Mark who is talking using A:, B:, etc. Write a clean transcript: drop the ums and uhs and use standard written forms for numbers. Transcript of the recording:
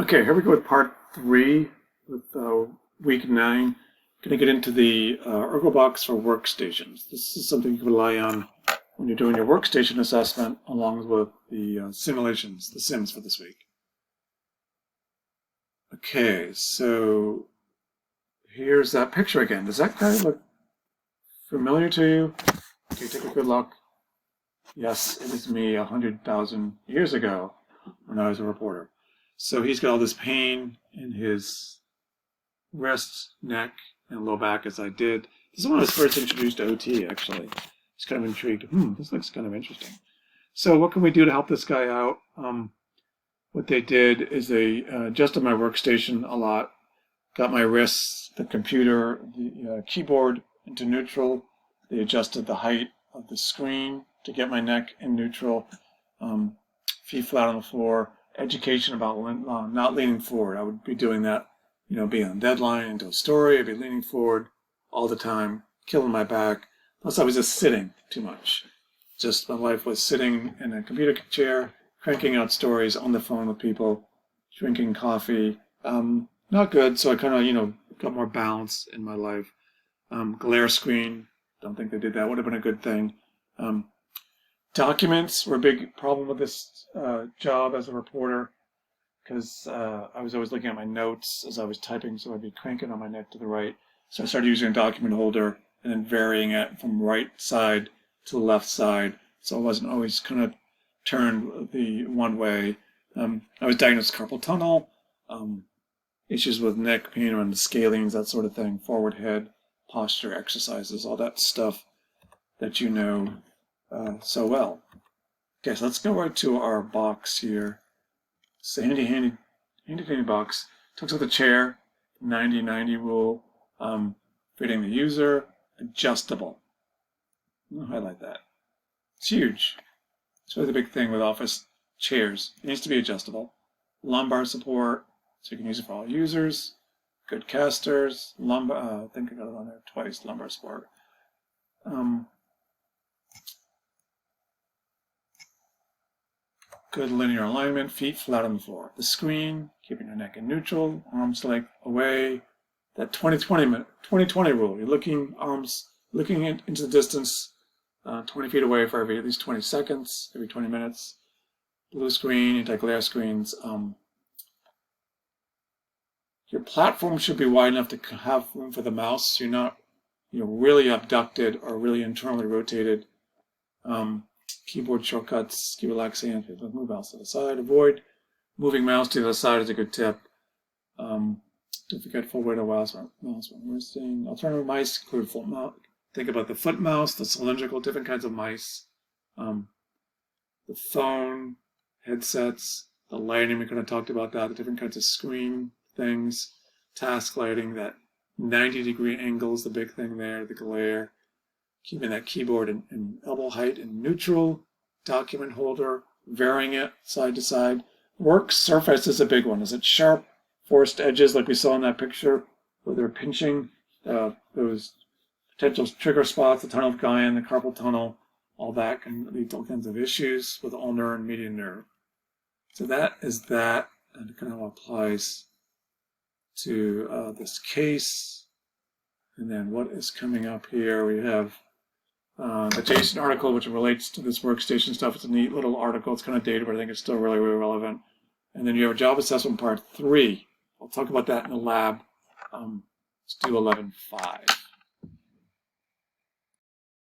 A: Okay, here we go with part 3 with week 9. Going to get into the ErgoBox for workstations. This is something you can rely on when you're doing your workstation assessment along with the simulations, the sims for this week. Okay, so here's that picture again. Does that guy look familiar to you? Okay, take a good look. Yes, it is me 100,000 years ago when I was a reporter. So he's got all this pain in his wrists, neck, and low back as I did. This is when I was first introduced to OT, actually. Just kind of intrigued. This looks kind of interesting. So what can we do to help this guy out? What they did is they adjusted my workstation a lot, got my wrists, the computer, the keyboard into neutral. They adjusted the height of the screen to get my neck in neutral, feet flat on the floor. Education about not leaning forward. I would be doing that, being on deadline into a story. I'd be leaning forward all the time, killing my back. Plus, I was just sitting too much. Just my life was sitting in a computer chair, cranking out stories on the phone with people, drinking coffee. Not good. So I kind of, got more balance in my life. Glare screen. Don't think they did that. Would have been a good thing. Documents were a big problem with this job as a reporter because I was always looking at my notes as I was typing, so I'd be cranking on my neck to the right. So I started using a document holder and then varying it from right side to the left side, so I wasn't always kind of turned the one way. I was diagnosed with carpal tunnel, issues with neck pain around the scalenes, that sort of thing, forward head, posture exercises, all that stuff that you know so well. Okay, so let's go right to our box here. It's a handy box. Talks about the chair, 90-90 rule, fitting the user, adjustable. I'll highlight that. It's huge. It's really the big thing with office chairs. It needs to be adjustable. Lumbar support, so you can use it for all users. Good casters. Lumbar. I think I got it on there twice. Lumbar support. Good linear alignment, feet flat on the floor. The screen, keeping your neck in neutral, arms length away. That 20-20 rule. You're looking into the distance, 20 feet away for at least 20 seconds, every 20 minutes. Blue screen, anti-glare screens. Your platform should be wide enough to have room for the mouse, so you're not, really abducted or really internally rotated. Keyboard shortcuts, key relax hands, move mouse to the side. Avoid moving mouse to the side is a good tip. Don't forget full weight of mouse when resting. Alternative mice include full mouse. Think about the foot mouse, the cylindrical, different kinds of mice. The phone, headsets, the lighting, we kind of talked about that, the different kinds of screen things, task lighting, that 90-degree angle is the big thing there, the glare. Keeping that keyboard in elbow height in neutral, document holder, varying it side to side. Work surface is a big one. Is it sharp, forced edges like we saw in that picture where they're pinching those potential trigger spots, the tunnel of Guyon, the carpal tunnel, all that can lead to all kinds of issues with ulnar and median nerve. So that is that, and it kind of applies to this case. And then what is coming up here, we have the Jason article, which relates to this workstation stuff. It's a neat little article. It's kind of dated, but I think it's still really, really relevant. And then you have a job assessment part 3. I'll talk about that in the lab. Let's do 11.5.